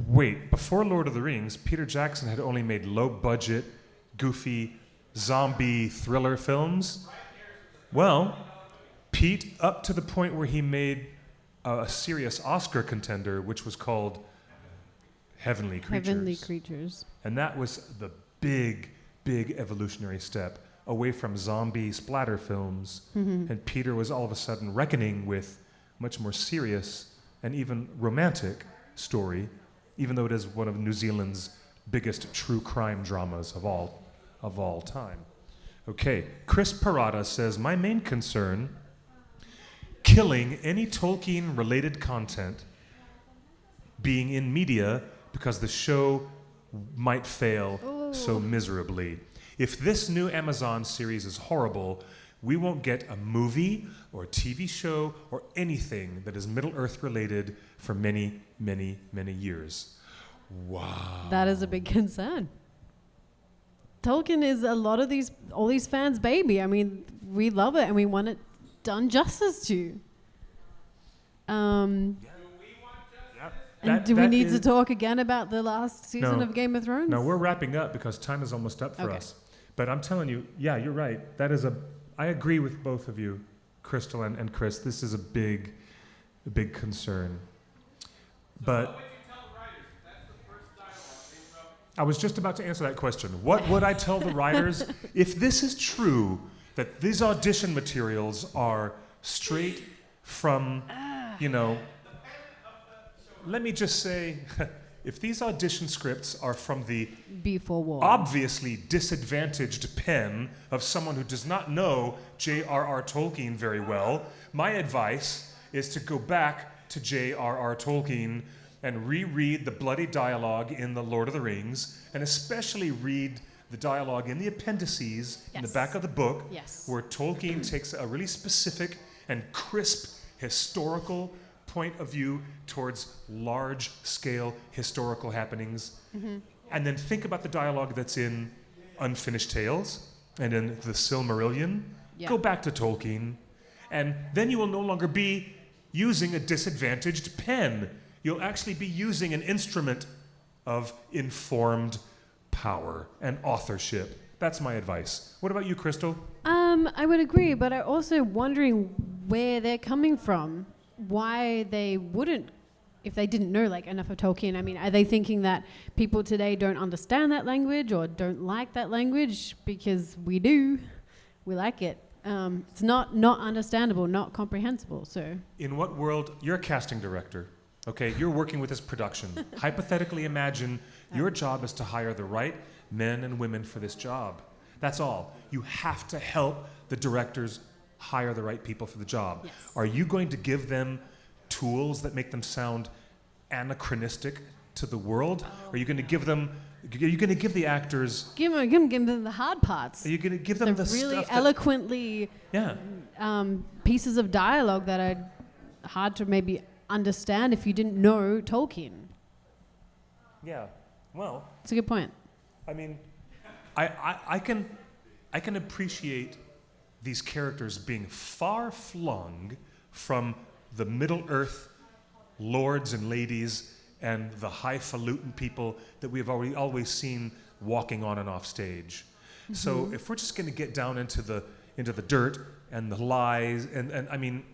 Wait, before Lord of the Rings, Peter Jackson had only made low-budget, goofy, zombie thriller films. Well, Pete, up to the point where he made a serious Oscar contender, which was called Heavenly Creatures. Heavenly Creatures. And that was the big, big evolutionary step away from zombie splatter films. And Peter was all of a sudden reckoning with much more serious and even romantic story, even though it is one of New Zealand's biggest true crime dramas of all time. Okay, Chris Parada says, my main concern, killing any Tolkien-related content being in media because the show might fail so miserably. If this new Amazon series is horrible, we won't get a movie or a TV show or anything that is Middle-earth related for many, many, many years. Wow. That is a big concern. Tolkien is all these fans' baby. I mean, we love it and we want it done justice to. And do we need to talk again about the last season of Game of Thrones? No, we're wrapping up because time is almost up for us. But I'm telling you, yeah, you're right. I agree with both of you, Crystal and Chris. This is a big concern. But What would you tell the writers if that's the first dialogue they wrote? I was just about to answer that question. What would I tell the writers if this is true, that these audition materials are straight from, let me just say, if these audition scripts are from the Before war. obviously disadvantaged pen of someone who does not know J.R.R. Tolkien very well, my advice is to go back to J.R.R. Tolkien and reread the bloody dialogue in The Lord of the Rings, and especially read the dialogue in the appendices in the Yes. back of the book, Yes. where Tolkien takes a really specific and crisp historical point of view towards large-scale historical happenings. And then think about the dialogue that's in Unfinished Tales and in The Silmarillion. Yeah. Go back to Tolkien, and then you will no longer be using a disadvantaged pen. You'll actually be using an instrument of informed power and authorship. That's my advice. What about you, Crystal? I would agree, but I'm also wondering where they're coming from. Why they wouldn't, if they didn't know like enough of Tolkien. I mean, are they thinking that people today don't understand that language or don't like that language? Because we do. We like it. It's not understandable, not comprehensible. So In what world, you're a casting director, okay? You're working with this production. Hypothetically imagine your job is to hire the right men and women for this job. That's all. You have to help the directors hire the right people for the job. Yes. Are you going to give them tools that make them sound anachronistic to the world? Are you going to give them, are you going to give the actors, give them the hard parts. are you going to give them The the really stuff that, eloquently yeah. pieces of dialogue that are hard to maybe understand if you didn't know Tolkien. Yeah, well, It's a good point. I mean, I can appreciate these characters being far flung from the Middle Earth lords and ladies and the highfalutin people that we have always seen walking on and off stage. So if we're just going to get down into the dirt and the lies and I mean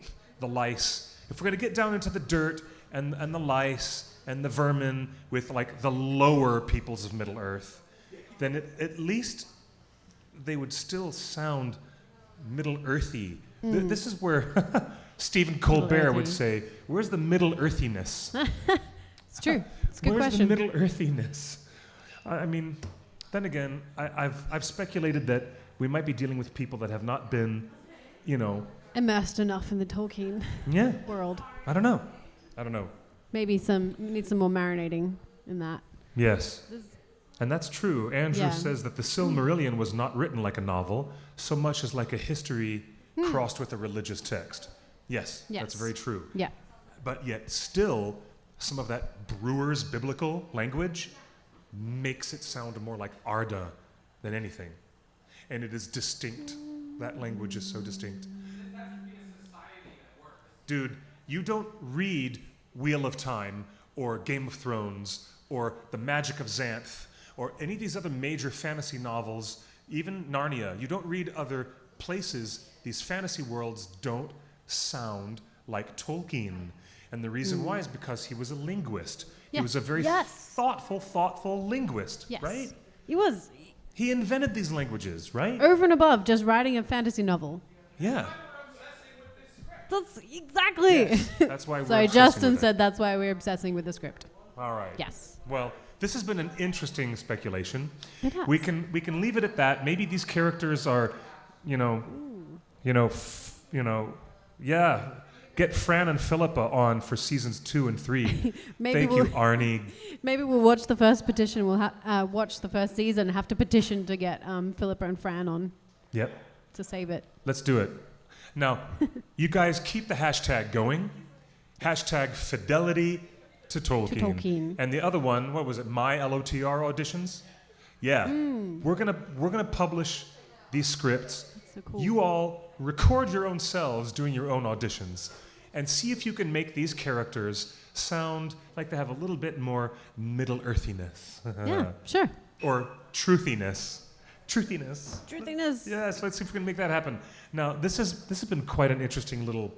the lice, if we're going to get down into the dirt and the lice and the vermin with like the lower peoples of Middle Earth, then at least they would still sound Middle Earthy. This is where Stephen Colbert would Earthy. say, "Where's the Middle Earthiness? It's true. It's a good Where's question. the Middle Earthiness?" I mean, then again, I've speculated that we might be dealing with people that have not been, Immersed enough in the Tolkien yeah. world. I don't know. Maybe need some more marinating in that. Yes. And that's true. Andrew Yeah. says that the Silmarillion was not written like a novel, so much as like a history crossed with a religious text. Yes, that's Yes. very true. Yeah. But yet still, some of that brewer's biblical language makes it sound more like Arda than anything. And it is distinct. That language is so distinct. Dude, you don't read Wheel of Time or Game of Thrones or The Magic of Xanth or any of these other major fantasy novels, even Narnia. You don't read other places. These fantasy worlds don't sound like Tolkien. And the reason why is because he was a linguist. He Yeah. was a very Yes. thoughtful linguist, Yes. right? He was He invented these languages, right? over and above just writing a fantasy novel. Yeah. That's exactly. Yes. That's why we're Sorry, obsessing Justin with it. said that's why we're obsessing with the script. All right. Yes. Well, this has been an interesting speculation. It has. We can leave it at that. Maybe these characters are, yeah. Get Fran and Philippa on for seasons 2 and 3. Maybe Thank you, Arnie. Maybe we'll watch the first petition. We'll watch the first season. Have to petition to get Philippa and Fran on Yep. to save it. Let's do it. Now, you guys keep the hashtag going. Hashtag fidelity to Tolkien. Tolkien. And the other one, what was it? My LOTR auditions? Yeah. We're gonna publish these scripts. That's so cool. You all record your own selves doing your own auditions and see if you can make these characters sound like they have a little bit more Middle Earthiness. Yeah, sure. Or truthiness. Truthiness. Truthiness. Yes, let's see if we can make that happen. Now, this has been quite an interesting little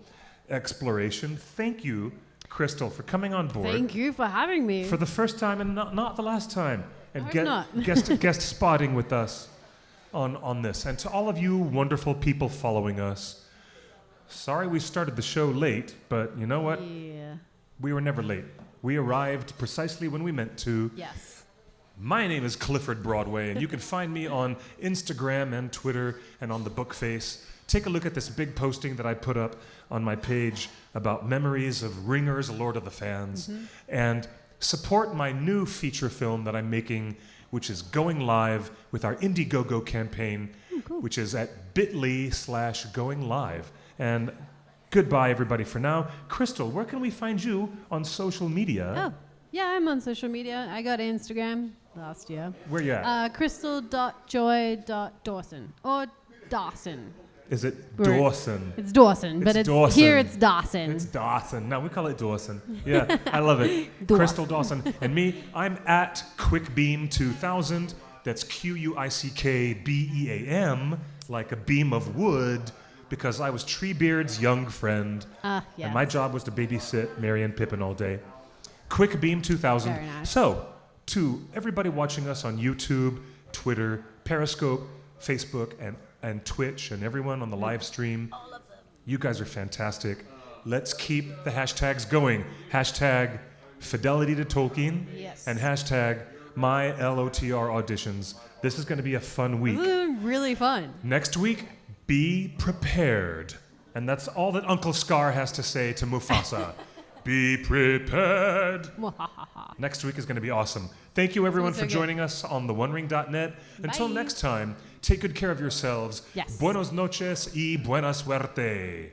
exploration. Thank you, Crystal, for coming on board. Thank you for having me. For the first time and not the last time. And I hope not. guest spotting with us on this. And to all of you wonderful people following us, sorry we started the show late, but you know what? Yeah. We were never late. We arrived precisely when we meant to. Yes. My name is Clifford Broadway, and you can find me on Instagram and Twitter and on the Bookface. Take a look at this big posting that I put up on my page about memories of Ringers, Lord of the Fans, and support my new feature film that I'm making, which is going live with our Indiegogo campaign, which is at bit.ly/going live. And goodbye, everybody, for now. Crystal, where can we find you on social media? Oh, yeah, I'm on social media. I got Instagram last year. Where you at? Crystal.joy.dawson. Or Dawson. Is it Right. Dawson? It's Dawson, but It's it's Dawson. here it's Dawson. It's Dawson. No, we call it Dawson. Yeah, I love it. Dawson. Crystal Dawson. And me, I'm at QuickBeam2000. That's QuickBeam, like a beam of wood, because I was Treebeard's young friend. Yes. And my job was to babysit Mary and Pippin all day. QuickBeam2000. Very nice. So, to everybody watching us on YouTube, Twitter, Periscope, Facebook, and Twitch, and everyone on the live stream, all of them. You guys are fantastic. Let's keep the hashtags going. Hashtag fidelity to Tolkien. Yes. And hashtag my LOTR auditions. This is going to be a fun week. This is really fun. Next week, be prepared. And that's all that Uncle Scar has to say to Mufasa. Be prepared. Next week is going to be awesome. Thank you, everyone, So for good. joining us on theonering.net. Until Bye. next time, take good care of yourselves. Yes. Buenos noches y buena suerte.